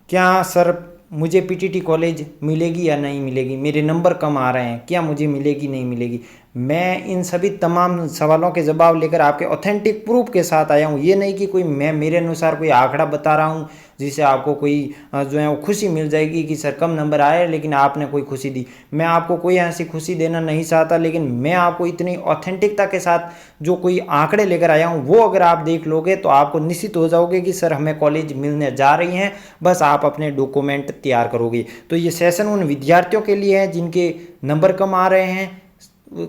क्या सर मुझे PTT college मिलेगी या नहीं मिलेगी, मेरे नंबर कम आ रहे हैं, क्या मुझे मिलेगी नहीं मिलेगी। मैं इन सभी तमाम सवालों के जवाब लेकर आपके ऑथेंटिक प्रूफ के साथ आया हूँ। ये नहीं कि कोई मैं मेरे अनुसार कोई आंकड़ा बता रहा हूँ जिससे आपको कोई जो है वो खुशी मिल जाएगी कि सर कम नंबर आए लेकिन आपने कोई खुशी दी। मैं आपको कोई ऐसी खुशी देना नहीं चाहता, लेकिन मैं आपको इतनी ऑथेंटिकता के साथ जो कोई आंकड़े लेकर आया हूँ वो अगर आप देख लोगे तो आपको निश्चित हो जाओगे कि सर हमें कॉलेज मिलने जा रही हैं, बस आप अपने डॉक्यूमेंट तैयार करोगे। तो ये सेशन उन विद्यार्थियों के लिए है जिनके नंबर कम आ रहे हैं,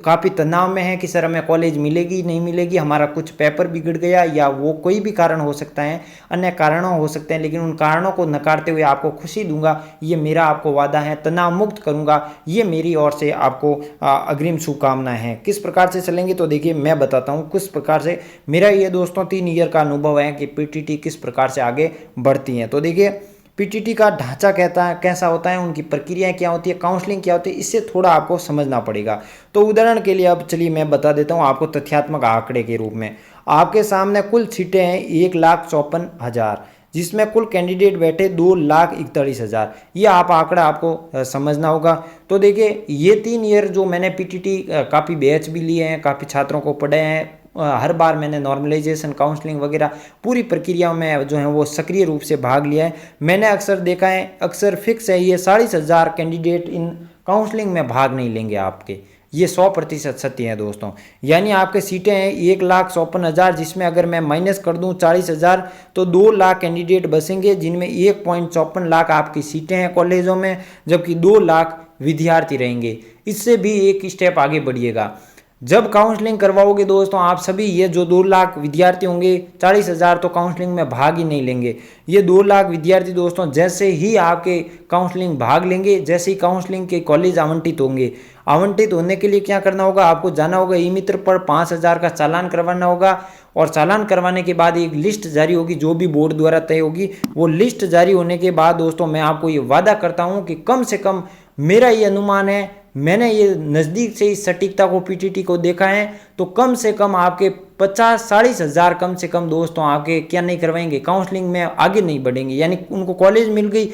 काफ़ी तनाव में है कि सर हमें कॉलेज मिलेगी नहीं मिलेगी, हमारा कुछ पेपर बिगड़ गया, या वो कोई भी कारण हो सकता है, अन्य कारणों हो सकते हैं, लेकिन उन कारणों को नकारते हुए आपको खुशी दूंगा, ये मेरा आपको वादा है। तनाव मुक्त करूंगा, ये मेरी ओर से आपको अग्रिम शुभकामनाएं हैं। किस प्रकार से चलेंगे तो देखिए मैं बताता हूँ किस प्रकार से मेरा ये दोस्तों 3 ईयर का अनुभव है कि पीटीटी किस प्रकार से आगे बढ़ती हैं। तो देखिए पीटीटी का ढांचा कहता है कैसा होता है, उनकी प्रक्रियाएं क्या होती है, काउंसलिंग क्या होती है, इससे थोड़ा आपको समझना पड़ेगा। तो उदाहरण के लिए अब चलिए मैं बता देता हूँ आपको तथ्यात्मक आंकड़े के रूप में। आपके सामने कुल सीटें हैं 1,54,000, जिसमें कुल कैंडिडेट बैठे 2,41,000। ये आंकड़ा आपको समझना होगा। तो देखिए ये 3 ईयर जो मैंने पीटीटी काफ़ी बैच भी लिए हैं, काफ़ी छात्रों को पढ़े हैं, हर बार मैंने नॉर्मलाइजेशन काउंसलिंग वगैरह पूरी प्रक्रिया में जो है वो सक्रिय रूप से भाग लिया है। मैंने अक्सर देखा है, अक्सर फिक्स है, ये 40,000 कैंडिडेट इन काउंसलिंग में भाग नहीं लेंगे आपके, ये 100% सत्य है दोस्तों। यानी आपके सीटें हैं 1,54,000, जिसमें अगर मैं माइनस कर दूं 40,000 तो 2 लाख कैंडिडेट बसेंगे, जिनमें 1.54 लाख आपकी सीटें हैं कॉलेजों में, जबकि 2 लाख विद्यार्थी रहेंगे। इससे भी एक स्टेप आगे बढ़िएगा। जब काउंसलिंग करवाओगे दोस्तों आप सभी, ये जो 2 लाख विद्यार्थी होंगे, 40,000 तो काउंसलिंग में भाग ही नहीं लेंगे। ये 2 लाख विद्यार्थी दोस्तों जैसे ही आपके काउंसलिंग भाग लेंगे, जैसे ही काउंसलिंग के कॉलेज आवंटित होंगे, आवंटित होने के लिए क्या करना होगा, आपको जाना होगा ई मित्र पर 5,000 का चालान करवाना होगा, और चालान करवाने के बाद एक लिस्ट जारी होगी जो भी बोर्ड द्वारा तय होगी। वो लिस्ट जारी होने के बाद दोस्तों मैं आपको ये वादा करता हूँ कि कम से कम मेरा ये अनुमान है, मैंने ये नज़दीक से इस सटीकता को पीटीटी को देखा है, तो कम से कम आपके 50-40,000 कम से कम दोस्तों आपके क्या नहीं करवाएंगे, काउंसलिंग में आगे नहीं बढ़ेंगे। यानी उनको कॉलेज मिल गई,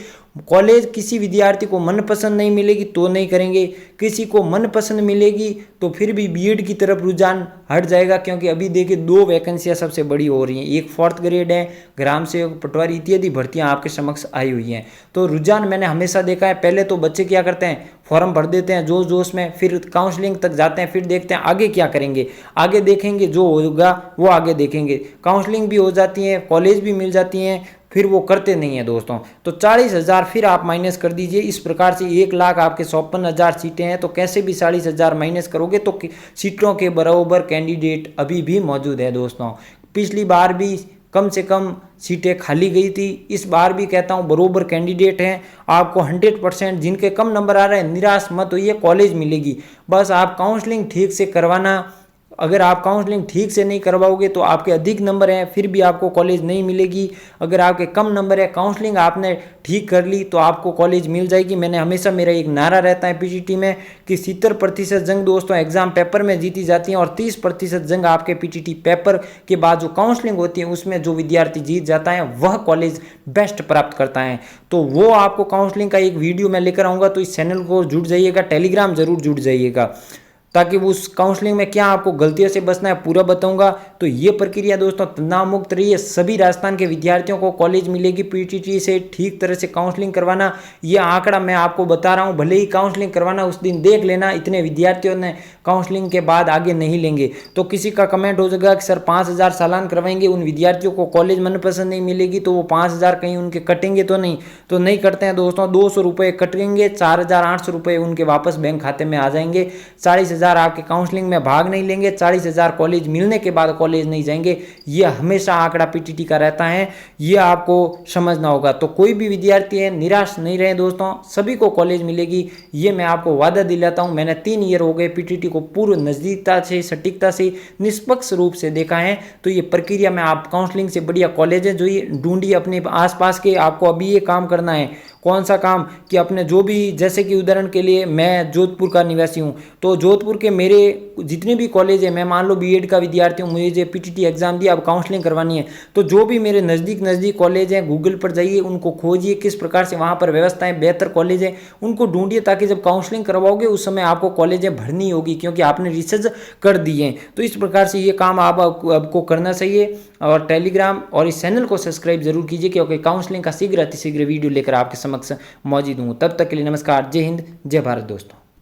कॉलेज किसी विद्यार्थी को मनपसंद नहीं मिलेगी तो नहीं करेंगे, किसी को मनपसंद मिलेगी तो फिर भी बीएड की तरफ रुझान हट जाएगा। क्योंकि अभी देखिए 2 वैकेंसियां सबसे बड़ी हो रही हैं, एक 4th ग्रेड है, ग्राम सेवक, पटवारी इत्यादि भर्तियां आपके समक्ष आई हुई हैं। तो रुझान मैंने हमेशा देखा है, पहले तो बच्चे क्या करते हैं, फॉर्म भर देते हैं जोश जोश में, फिर काउंसलिंग तक जाते हैं, फिर देखते हैं आगे क्या करेंगे, आगे देखेंगे जो होगा वो आगे देखेंगे। काउंसलिंग भी हो जाती है, कॉलेज भी मिल जाती हैं, फिर वो करते नहीं है दोस्तों। तो 40,000 फिर आप माइनस कर दीजिए। इस प्रकार से 1 लाख आपके 54,000 सीटें हैं, तो कैसे भी 40,000 माइनस करोगे तो सीटों के बराबर कैंडिडेट अभी भी मौजूद है दोस्तों। पिछली बार भी कम से कम सीटें खाली गई थी, इस बार भी कहता हूँ बरोबर कैंडिडेट हैं। आपको 100% जिनके कम नंबर आ रहे हैं निराश मत होइए, कॉलेज मिलेगी। बस आप काउंसलिंग ठीक से करवाना। अगर आप काउंसलिंग ठीक से नहीं करवाओगे तो आपके अधिक नंबर हैं फिर भी आपको कॉलेज नहीं मिलेगी। अगर आपके कम नंबर है, काउंसलिंग आपने ठीक कर ली तो आपको कॉलेज मिल जाएगी। मैंने हमेशा, मेरा एक नारा रहता है पीटीटी में कि 70% जंग दोस्तों एग्जाम पेपर में जीती जाती हैं, और 30% जंग आपके पीटीटी पेपर के बाद जो काउंसलिंग होती है उसमें जो विद्यार्थी जीत जाता है वह कॉलेज बेस्ट प्राप्त करता है। तो वो आपको काउंसलिंग का एक वीडियो मैं लेकर आऊँगा, तो इस चैनल को जुड़ जाइएगा, टेलीग्राम जरूर जुड़ जाइएगा, ताकि वो उस काउंसलिंग में क्या आपको गलतियों से बचना है पूरा बताऊंगा। तो ये प्रक्रिया दोस्तों तनाव मुक्त रही है। सभी राजस्थान के विद्यार्थियों को कॉलेज मिलेगी पीटीटी से। ठीक तरह से काउंसलिंग करवाना, ये आंकड़ा मैं आपको बता रहा हूँ, भले ही काउंसलिंग करवाना उस दिन देख लेना, इतने विद्यार्थियों ने काउंसलिंग के बाद आगे नहीं लेंगे। तो किसी का कमेंट हो जाएगा कि सर 5,000 चालान करवाएंगे, उन विद्यार्थियों को कॉलेज मनपसंद नहीं मिलेगी तो वो 5,000 कहीं उनके कटेंगे तो नहीं, तो नहीं कटते हैं दोस्तों। 200 रुपये कटेंगे, 4,800 रुपये उनके वापस बैंक खाते में आ जाएंगे। 40,000 आपके काउंसलिंग में भाग नहीं लेंगे, 40,000 कॉलेज मिलने के बाद कॉलेज नहीं जाएंगे। ये हमेशा आंकड़ा पीटीटी का रहता है, ये आपको समझना होगा। तो कोई भी विद्यार्थी है निराश नहीं रहे दोस्तों, सभी को कॉलेज मिलेगी, ये मैं आपको वादा दिलाता हूं। मैंने 3 ईयर हो गए पीटीटी को पूर्ण नजदीकता से, सटीकता से, निष्पक्ष रूप से देखा है। तो ये प्रक्रिया में आप काउंसलिंग से बढ़िया कॉलेज है जो ये ढूंढिए अपने आसपास के, आपको अभी ये काम करना है। कौन सा काम कि अपने जो भी, जैसे कि उदाहरण के लिए मैं जोधपुर का निवासी हूँ, तो जोधपुर के मेरे जितने भी कॉलेज है, मैं मान लो बीएड का विद्यार्थी हूँ, मुझे पीटीटी एग्जाम दिया, अब काउंसलिंग करवानी है, तो जो भी मेरे नज़दीक कॉलेज हैं गूगल पर जाइए, उनको खोजिए किस प्रकार से वहाँ पर व्यवस्थाएं बेहतर कॉलेज है उनको ढूंढिए, ताकि जब काउंसलिंग करवाओगे उस समय आपको कॉलेजें भरनी होगी, क्योंकि आपने रिसर्च कर दी है। तो इस प्रकार से ये काम आपको करना चाहिए। और टेलीग्राम और इस चैनल को सब्सक्राइब जरूर कीजिए, क्योंकि काउंसलिंग का शीघ्र अतिशीघ्र वीडियो लेकर आपके समक्ष मौजूद हूँ। तब तक के लिए नमस्कार, जय हिंद, जय भारत दोस्तों।